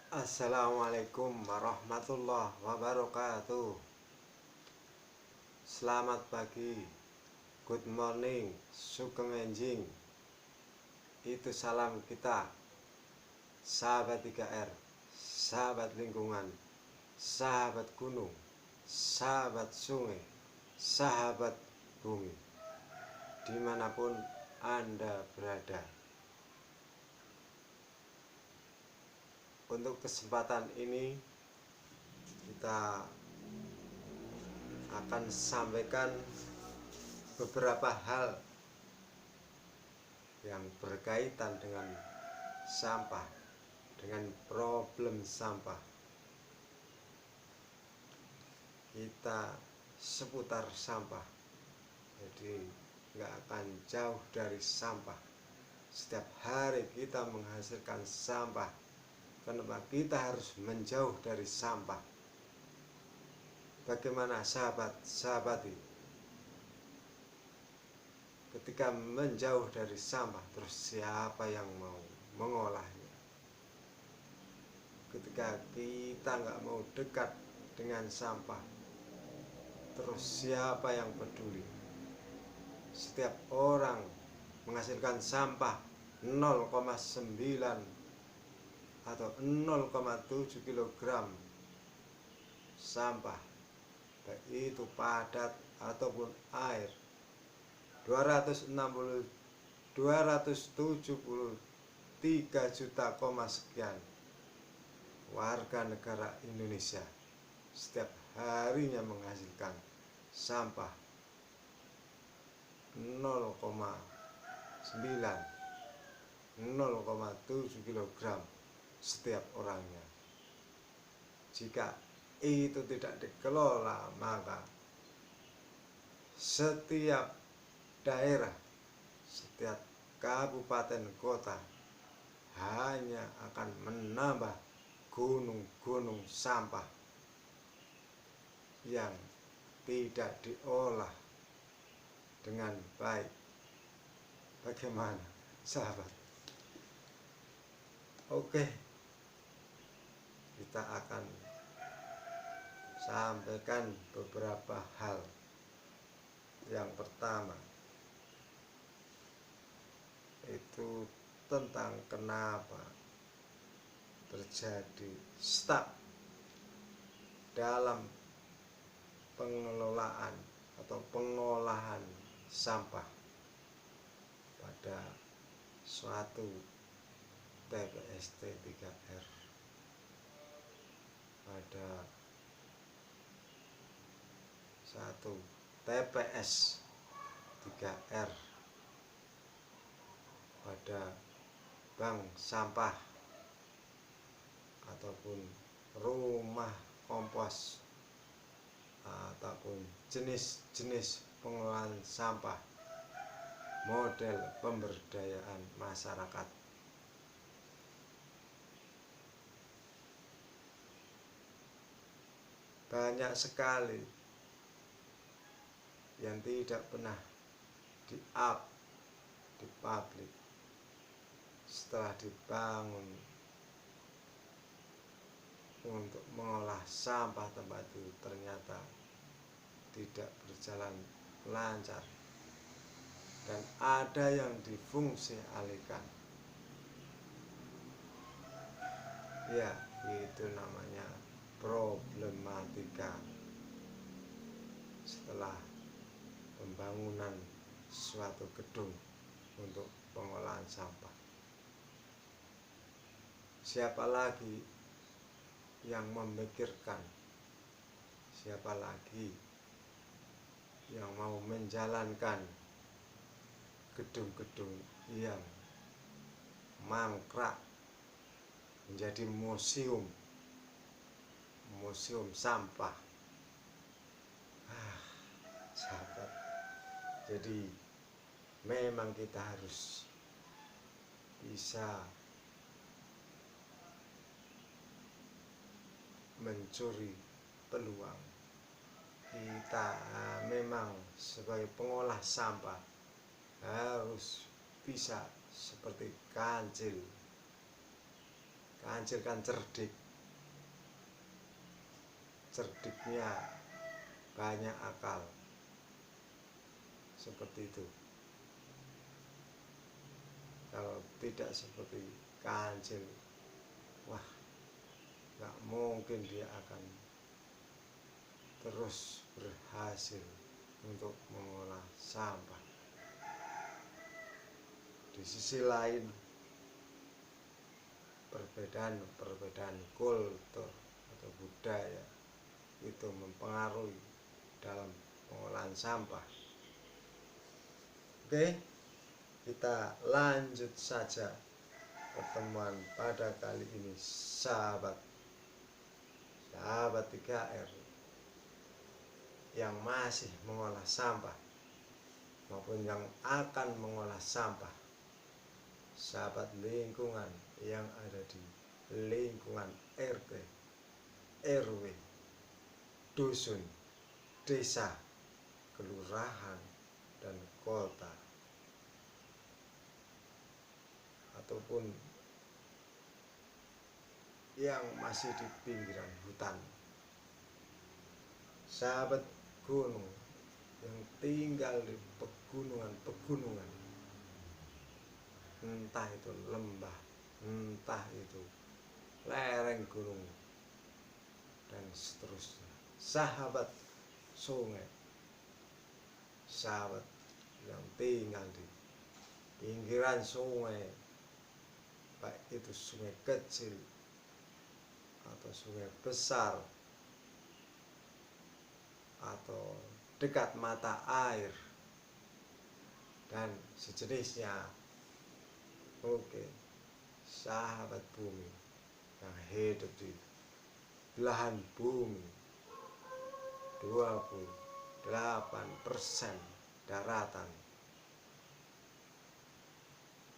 Assalamualaikum warahmatullahi wabarakatuh. Selamat pagi, good morning, sugeng enjing. Itu salam kita, sahabat 3R, sahabat lingkungan, sahabat gunung, sahabat sungai, sahabat bumi, dimanapun Anda berada. Untuk kesempatan ini kita akan sampaikan beberapa hal yang berkaitan dengan sampah, dengan problem sampah. Kita seputar sampah, jadi nggak akan jauh dari sampah. Setiap hari kita menghasilkan sampah. Kenapa kita harus menjauh dari sampah? Bagaimana sahabat-sahabati ketika menjauh dari sampah, terus siapa yang mau mengolahnya? Ketika kita nggak mau dekat dengan sampah, terus siapa yang peduli? Setiap orang menghasilkan sampah 0,9 atau 0,7 kg sampah, baik itu padat ataupun air. 273 juta sekian warga negara Indonesia setiap harinya menghasilkan sampah 0,9 0,7 kg setiap orangnya. Jika itu tidak dikelola, maka setiap daerah, setiap kabupaten kota hanya akan menambah gunung-gunung sampah yang tidak diolah dengan baik. Bagaimana, sahabat? Oke, kita akan sampaikan beberapa hal. Yang pertama itu tentang kenapa terjadi stuck dalam pengelolaan atau pengolahan sampah pada suatu TPST 3R, pada satu TPS 3R, pada bank sampah ataupun rumah kompos ataupun jenis-jenis pengolahan sampah model pemberdayaan masyarakat. Banyak sekali yang tidak pernah di-up di publik setelah dibangun untuk mengolah sampah tempat itu ternyata tidak berjalan lancar dan ada yang difungsi alihkan. Ya, itu namanya problematika setelah pembangunan suatu gedung untuk pengolahan sampah. Siapa lagi yang memikirkan? Siapa lagi yang mau menjalankan gedung-gedung yang mangkrak menjadi museum sampah? Sahabat, jadi memang kita harus bisa mencuri peluang. Kita memang sebagai pengolah sampah harus bisa seperti kancil Kancil kan cerdik, cerdiknya banyak akal, seperti itu. Kalau tidak seperti Kancil, wah, nggak mungkin dia akan terus berhasil untuk mengolah sampah. Di sisi lain, perbedaan kultur atau budaya itu mempengaruhi dalam pengolahan sampah. Oke, kita lanjut saja pertemuan pada kali ini, sahabat 3R yang masih mengolah sampah maupun yang akan mengolah sampah, sahabat lingkungan yang ada di lingkungan RT, RW, dusun, desa, kelurahan, dan kota, ataupun yang masih di pinggiran hutan, sahabat gunung yang tinggal di pegunungan, entah itu lembah, entah itu lereng gunung, dan seterusnya, sahabat sungai, sahabat yang tinggal di pinggiran sungai, baik itu sungai kecil atau sungai besar atau dekat mata air dan sejenisnya. Oke, sahabat bumi yang hidup di belahan bumi 28% daratan,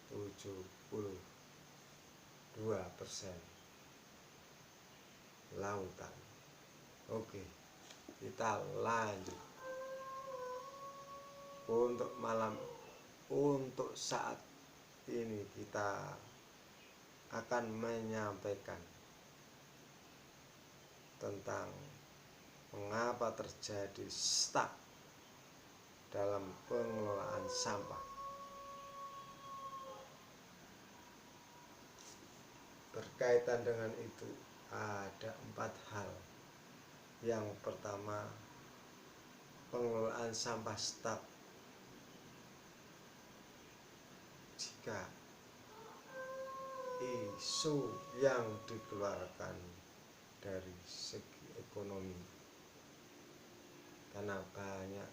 72% lautan. Oke, kita lanjut. Untuk saat ini kita akan menyampaikan tentang mengapa terjadi stuck dalam pengelolaan sampah. Berkaitan dengan itu ada 4 hal. Yang pertama, pengelolaan sampah stuck jika isu yang dikeluarkan dari segi ekonomi, karena banyak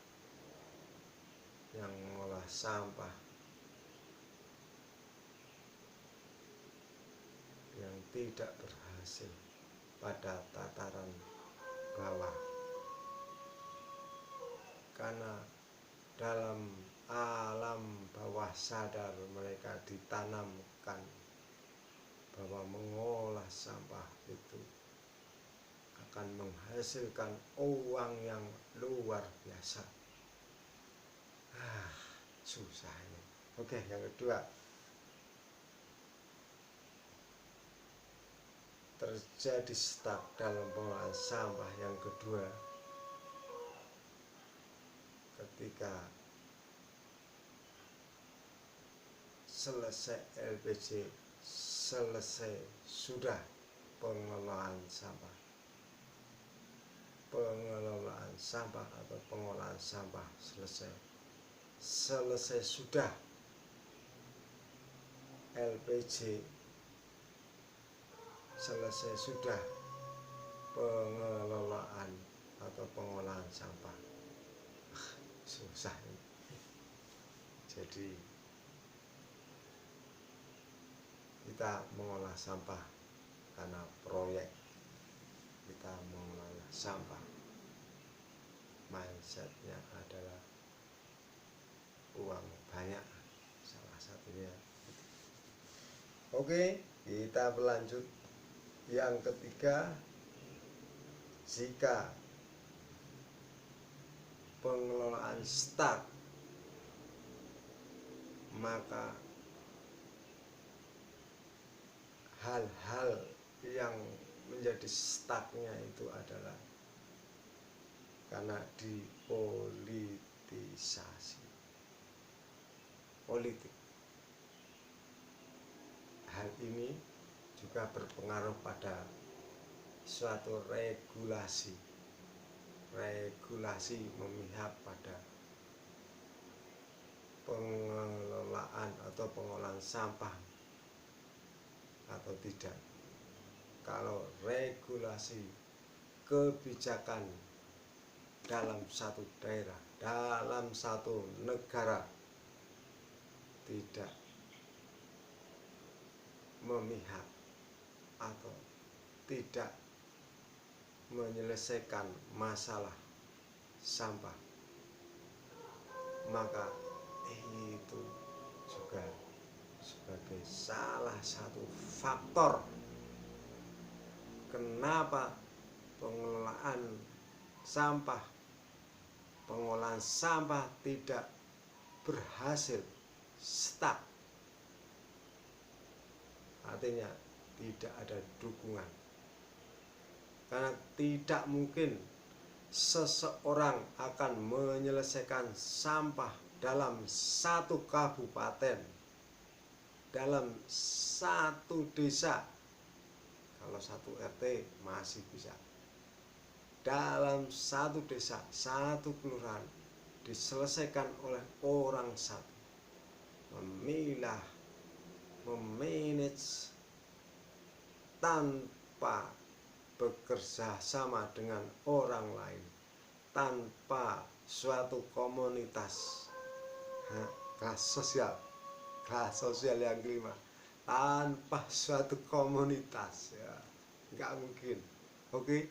yang mengolah sampah yang tidak berhasil pada tataran bawah, karena dalam alam bawah sadar mereka ditanamkan bahwa mengolah sampah itu akan menghasilkan uang yang luar biasa. Susah ini. Oke, yang kedua, terjadi stuck dalam pengolahan sampah. Yang kedua, ketika selesai LPG, selesai sudah pengelolaan sampah atau pengolahan sampah selesai sudah LPG, selesai sudah pengelolaan atau pengolahan sampah. Susah ini. Jadi kita mengolah sampah karena proyek, kita mengolah sampah, mindsetnya adalah uang banyak, salah satunya. Oke, kita berlanjut. Yang ketiga, jika pengelolaan stuck, maka hal-hal yang menjadi stucknya itu adalah karena dipolitisasi politik. Hal ini juga berpengaruh pada suatu regulasi memihak pada pengelolaan atau pengolahan sampah atau tidak. Kalau regulasi kebijakan dalam satu daerah, dalam satu negara tidak memihak atau tidak menyelesaikan masalah sampah, maka itu juga sebagai salah satu faktor kenapa pengolahan sampah tidak berhasil, stuck. Artinya tidak ada dukungan, karena tidak mungkin seseorang akan menyelesaikan sampah dalam satu kabupaten, dalam satu desa. Kalau satu RT masih bisa, dalam satu desa, satu kelurahan diselesaikan oleh orang satu, memilah, memanage tanpa bekerja sama dengan orang lain, tanpa suatu komunitas, kelas sosial yang kelima, tanpa suatu komunitas, ya nggak mungkin. Oke,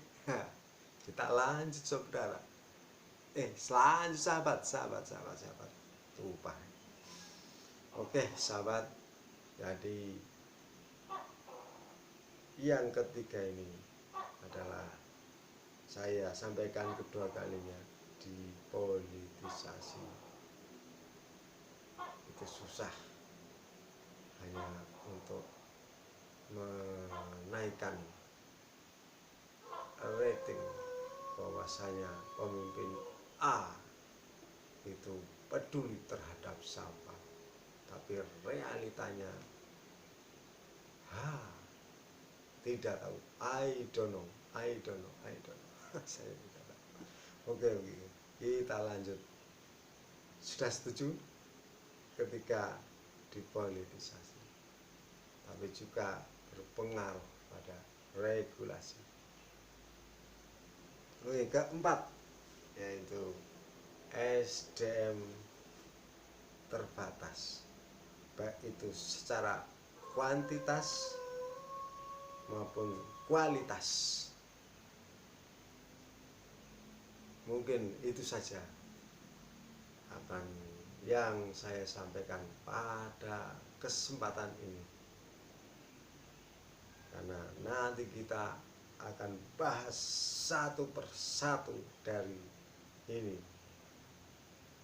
kita lanjut saudara. Selanjut sahabat lupa. Oke sahabat, jadi yang ketiga ini adalah saya sampaikan kedua kalinya, dipolitisasi. Itu susah hanya untuk menaikkan rating bahwasanya pemimpin A itu peduli terhadap sampah, tapi realitanya tidak tahu. I don't know. Saya tidak tahu. Oke, kita lanjut. Sudah setuju ketika dipolitisasi, tapi juga berpengaruh pada regulasi. Oke, keempat yaitu SDM terbatas, baik itu secara kuantitas maupun kualitas. Mungkin itu saja akan yang saya sampaikan pada kesempatan ini, karena nanti kita akan bahas satu persatu dari ini.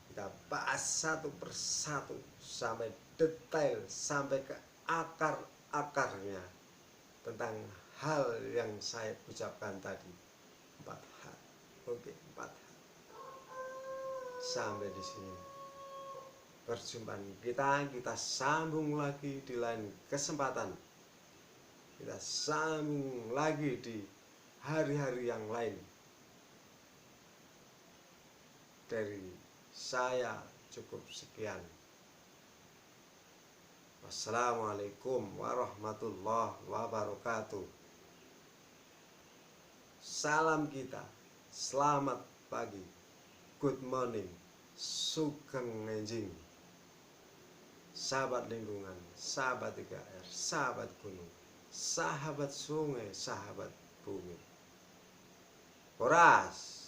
Kita bahas satu persatu sampai detail, sampai ke akar-akarnya tentang hal yang saya ucapkan tadi. 4 hal. Oke, 4 hal. Sampai di sini perjumpaan kita sambung lagi di lain kesempatan. Kita sambung lagi di hari-hari yang lain. Dari saya cukup sekian. Wassalamualaikum warahmatullahi wabarakatuh. Salam kita, selamat pagi, good morning, sugeng enjing. Sahabat lingkungan, sahabat 3R, sahabat gunung, sahabat sungai, sahabat bumi. Horas.